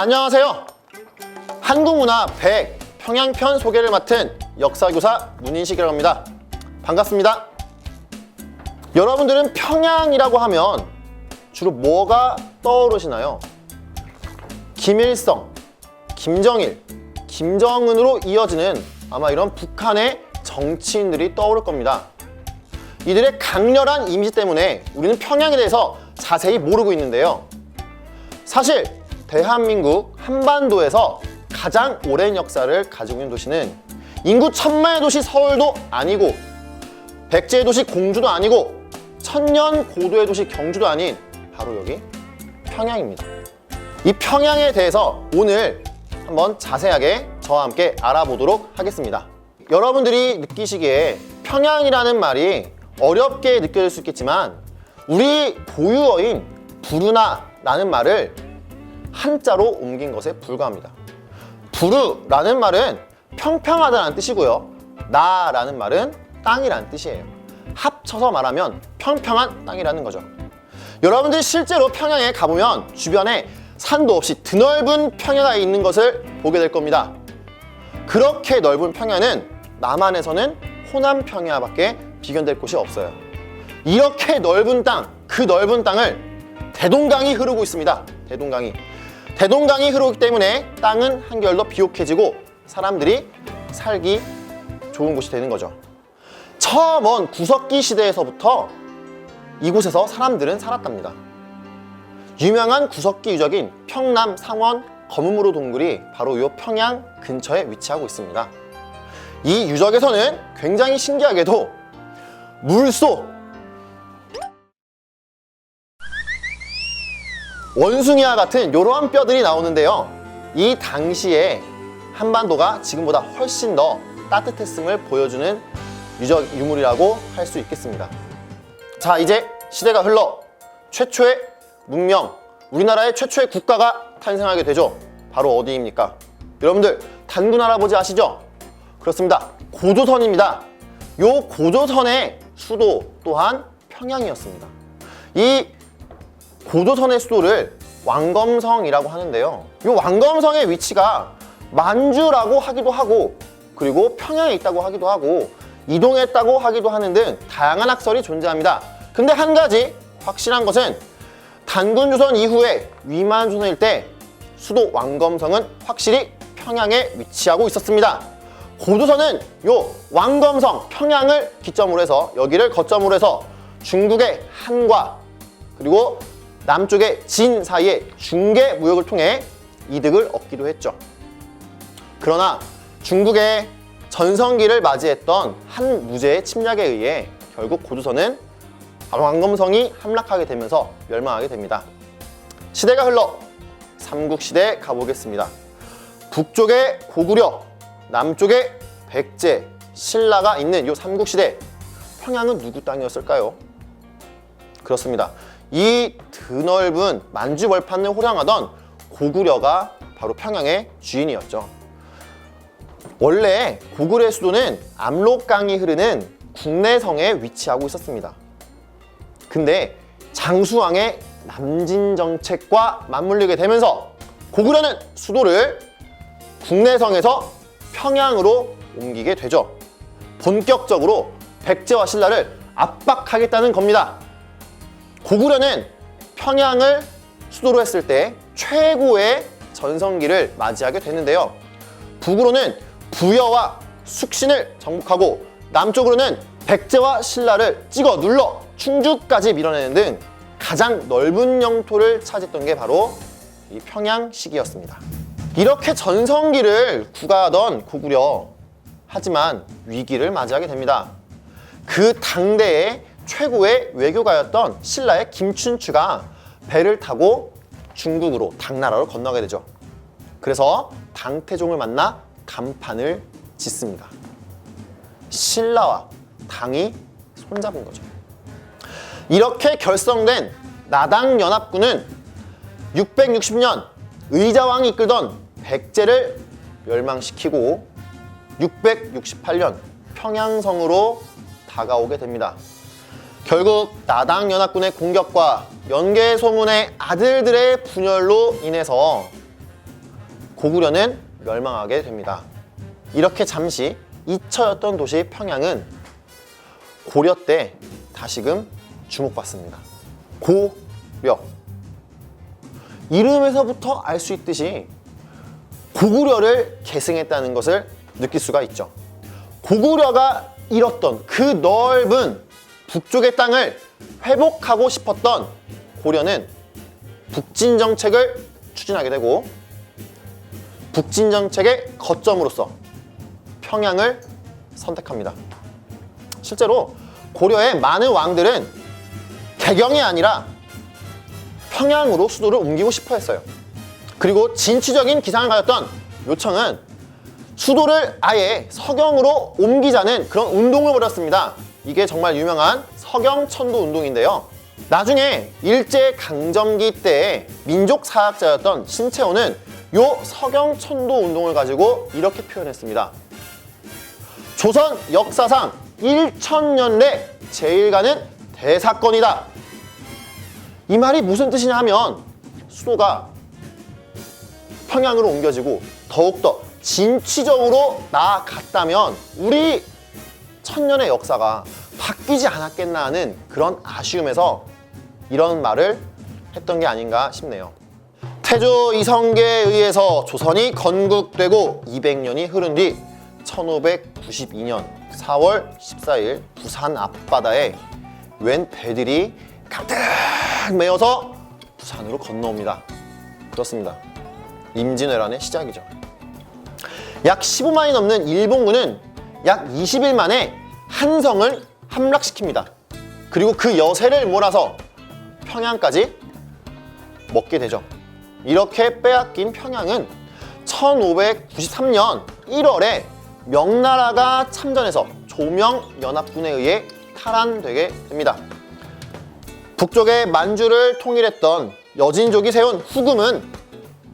안녕하세요. 한국문화 100 평양편 소개를 맡은 역사교사 문인식이라고 합니다. 반갑습니다. 여러분들은 평양이라고 하면 주로 뭐가 떠오르시나요? 김일성, 김정일, 김정은으로 이어지는 아마 이런 북한의 정치인들이 떠오를 겁니다. 이들의 강렬한 이미지 때문에 우리는 평양에 대해서 자세히 모르고 있는데요. 사실 대한민국 한반도에서 가장 오랜 역사를 가지고 있는 도시는 인구 1000만의 도시 서울도 아니고 백제의 도시 공주도 아니고 천년 고도의 도시 경주도 아닌 바로 여기 평양입니다. 이 평양에 대해서 오늘 한번 자세하게 저와 함께 알아보도록 하겠습니다. 여러분들이 느끼시기에 평양이라는 말이 어렵게 느껴질 수 있겠지만 우리 고유어인 부르나라는 말을 한자로 옮긴 것에 불과합니다. 부르라는 말은 평평하다는 뜻이고요. 나라는 말은 땅이라는 뜻이에요. 합쳐서 말하면 평평한 땅이라는 거죠. 여러분들이 실제로 평양에 가보면 주변에 산도 없이 드넓은 평야가 있는 것을 보게 될 겁니다. 그렇게 넓은 평야는 남한에서는 호남 평야밖에 비견될 곳이 없어요. 이렇게 넓은 땅, 그 넓은 땅을 대동강이 흐르고 있습니다. 대동강이 흐르기 때문에 땅은 한결 더 비옥해지고 사람들이 살기 좋은 곳이 되는 거죠. 저 먼 구석기 시대에서부터 이곳에서 사람들은 살았답니다. 유명한 구석기 유적인 평남 상원 검은무로 동굴이 바로 이 평양 근처에 위치하고 있습니다. 이 유적에서는 굉장히 신기하게도 물소, 원숭이와 같은 이러한 뼈들이 나오는데요. 이 당시에 한반도가 지금보다 훨씬 더 따뜻했음을 보여주는 유적 유물이라고 할 수 있겠습니다. 자, 이제 시대가 흘러 최초의 문명, 우리나라의 최초의 국가가 탄생하게 되죠. 바로 어디입니까? 여러분들 단군 할아버지 아시죠? 그렇습니다. 고조선입니다. 요 고조선의 수도 또한 평양이었습니다. 이 고조선의 수도를 왕검성이라고 하는데요. 이 왕검성의 위치가 만주라고 하기도 하고 그리고 평양에 있다고 하기도 하고 이동했다고 하기도 하는 등 다양한 학설이 존재합니다. 근데 한 가지 확실한 것은 단군조선 이후에 위만조선일 때 수도 왕검성은 확실히 평양에 위치하고 있었습니다. 고조선은 요 왕검성 평양을 기점으로 해서 여기를 거점으로 해서 중국의 한과 그리고 남쪽의 진 사이의 중개 무역을 통해 이득을 얻기도 했죠. 그러나 중국의 전성기를 맞이했던 한 무제의 침략에 의해 결국 고조선은 왕검성이 함락하게 되면서 멸망하게 됩니다. 시대가 흘러 삼국시대에 가보겠습니다. 북쪽에 고구려, 남쪽에 백제, 신라가 있는 이 삼국시대, 평양은 누구 땅이었을까요? 그렇습니다. 이 드넓은 만주벌판을 호령하던 고구려가 바로 평양의 주인이었죠. 원래 고구려의 수도는 압록강이 흐르는 국내성에 위치하고 있었습니다. 근데 장수왕의 남진 정책과 맞물리게 되면서 고구려는 수도를 국내성에서 평양으로 옮기게 되죠. 본격적으로 백제와 신라를 압박하겠다는 겁니다. 고구려는 평양을 수도로 했을 때 최고의 전성기를 맞이하게 됐는데요. 북으로는 부여와 숙신을 정복하고 남쪽으로는 백제와 신라를 찍어 눌러 충주까지 밀어내는 등 가장 넓은 영토를 차지했던 게 바로 이 평양 시기였습니다. 이렇게 전성기를 구가하던 고구려, 하지만 위기를 맞이하게 됩니다. 그 당대의 최고의 외교가였던 신라의 김춘추가 배를 타고 중국으로 당나라로 건너게 되죠. 그래서 당태종을 만나 간판을 짓습니다. 신라와 당이 손잡은 거죠. 이렇게 결성된 나당연합군은 660년 의자왕이 이끌던 백제를 멸망시키고 668년 평양성으로 다가오게 됩니다. 결국 나당연합군의 공격과 연개소문의 아들들의 분열로 인해서 고구려는 멸망하게 됩니다. 이렇게 잠시 잊혀졌던 도시 평양은 고려 때 다시금 주목받습니다. 고려. 이름에서부터 알 수 있듯이 고구려를 계승했다는 것을 느낄 수가 있죠. 고구려가 잃었던 그 넓은 북쪽의 땅을 회복하고 싶었던 고려는 북진 정책을 추진하게 되고 북진 정책의 거점으로서 평양을 선택합니다. 실제로 고려의 많은 왕들은 개경이 아니라 평양으로 수도를 옮기고 싶어 했어요. 그리고 진취적인 기상을 가졌던 요청은 수도를 아예 서경으로 옮기자는 그런 운동을 벌였습니다. 이게 정말 유명한 서경천도 운동인데요. 나중에 일제강점기 때 민족사학자였던 신채호는 요 서경천도 운동을 가지고 이렇게 표현했습니다. 조선 역사상 1000년 내 제일 가는 대사건이다. 이 말이 무슨 뜻이냐 하면 수도가 평양으로 옮겨지고 더욱더 진취적으로 나아갔다면 우리 천년의 역사가 바뀌지 않았겠나 하는 그런 아쉬움에서 이런 말을 했던 게 아닌가 싶네요. 태조 이성계에 의해서 조선이 건국되고 200년이 흐른 뒤 1592년 4월 14일 부산 앞바다에 웬 배들이 가득 메어서 부산으로 건너옵니다. 그렇습니다. 임진왜란의 시작이죠. 약 15만이 넘는 일본군은 약 20일 만에 한성을 함락시킵니다. 그리고 그 여세를 몰아서 평양까지 먹게 되죠. 이렇게 빼앗긴 평양은 1593년 1월에 명나라가 참전해서 조명연합군에 의해 탈환되게 됩니다. 북쪽의 만주를 통일했던 여진족이 세운 후금은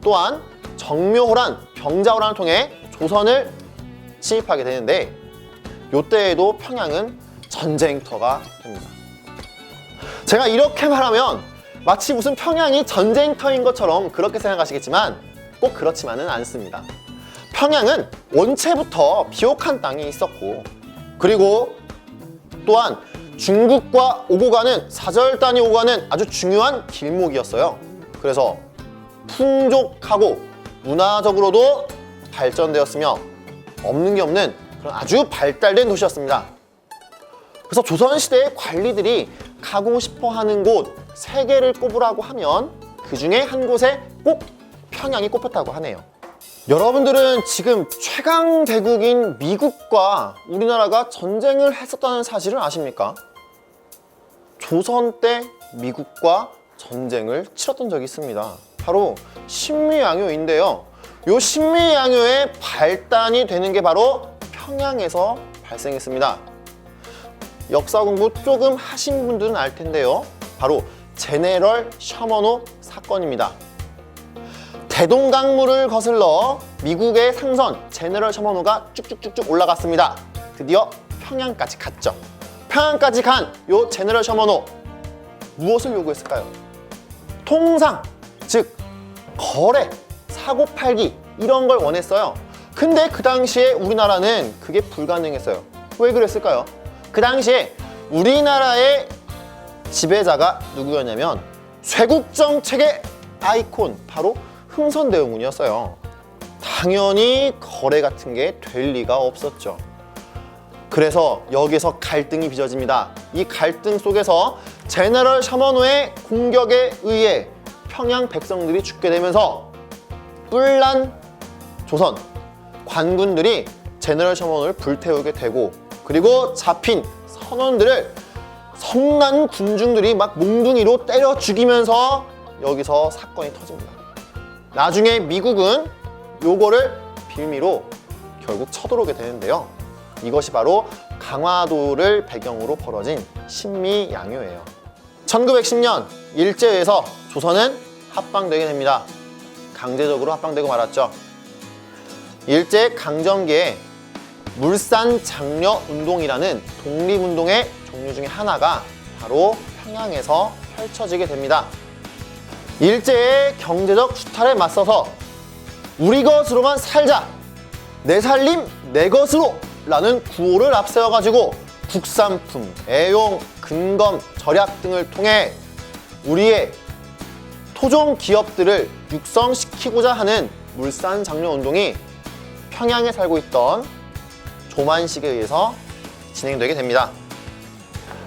또한 정묘호란, 병자호란을 통해 조선을 침입하게 되는데 이때에도 평양은 전쟁터가 됩니다. 제가 이렇게 말하면 마치 무슨 평양이 전쟁터인 것처럼 그렇게 생각하시겠지만 꼭 그렇지만은 않습니다. 평양은 원체부터 비옥한 땅이 있었고 그리고 또한 중국과 오고 가는 사절단이 오고 가는 아주 중요한 길목이었어요. 그래서 풍족하고 문화적으로도 발전되었으며 없는 게 없는 그런 아주 발달된 도시였습니다. 그래서 조선시대의 관리들이 가고 싶어 하는 곳 3개를 꼽으라고 하면 그 중에 한 곳에 꼭 평양이 꼽혔다고 하네요. 여러분들은 지금 최강 대국인 미국과 우리나라가 전쟁을 했었다는 사실을 아십니까? 조선 때 미국과 전쟁을 치렀던 적이 있습니다. 바로 신미양요인데요. 이 신미양요의 발단이 되는 게 바로 평양에서 발생했습니다. 역사 공부 조금 하신 분들은 알 텐데요. 바로 제네럴 셔먼호 사건입니다. 대동강물을 거슬러 미국의 상선 제네럴 셔먼호가 쭉쭉쭉쭉 올라갔습니다. 드디어 평양까지 갔죠. 평양까지 간 요 제네럴 셔먼호 무엇을 요구했을까요? 통상, 즉 거래, 사고 팔기 이런 걸 원했어요. 근데 그 당시에 우리나라는 그게 불가능했어요. 왜 그랬을까요? 그 당시에 우리나라의 지배자가 누구였냐면 쇄국정책의 아이콘 바로 흥선대원군이었어요. 당연히 거래 같은 게 될 리가 없었죠. 그래서 여기서 갈등이 빚어집니다. 이 갈등 속에서 제너럴 셔먼호의 공격에 의해 평양 백성들이 죽게 되면서 뿔난 조선 관군들이 제너럴 셔먼호를 불태우게 되고 그리고 잡힌 선원들을 성난 군중들이 막 몽둥이로 때려 죽이면서 여기서 사건이 터집니다. 나중에 미국은 요거를 빌미로 결국 쳐들어오게 되는데요. 이것이 바로 강화도를 배경으로 벌어진 신미양요예요. 1910년 일제에서 조선은 합방되게 됩니다. 강제적으로 합방되고 말았죠. 일제 강점기에 물산 장려 운동이라는 독립운동의 종류 중에 하나가 바로 평양에서 펼쳐지게 됩니다. 일제의 경제적 수탈에 맞서서 우리 것으로만 살자, 내 살림 내 것으로 라는 구호를 앞세워가지고 국산품, 애용, 근검, 절약 등을 통해 우리의 토종 기업들을 육성시키고자 하는 물산장려운동이 평양에 살고 있던 조만식에 의해서 진행되게 됩니다.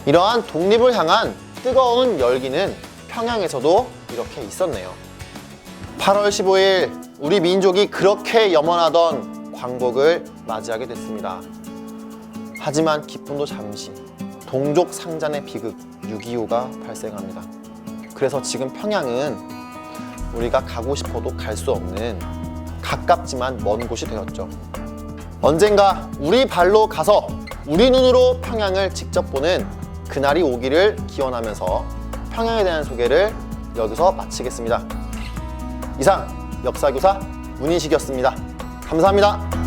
이러한 독립을 향한 뜨거운 열기는 평양에서도 이렇게 있었네요. 8월 15일 우리 민족이 그렇게 염원하던 광복을 맞이하게 됐습니다. 하지만 기쁨도 잠시, 동족 상잔의 비극 6.25가 발생합니다. 그래서 지금 평양은 우리가 가고 싶어도 갈 수 없는 가깝지만 먼 곳이 되었죠. 언젠가 우리 발로 가서 우리 눈으로 평양을 직접 보는 그날이 오기를 기원하면서 평양에 대한 소개를 여기서 마치겠습니다. 이상 역사교사 문인식이었습니다. 감사합니다.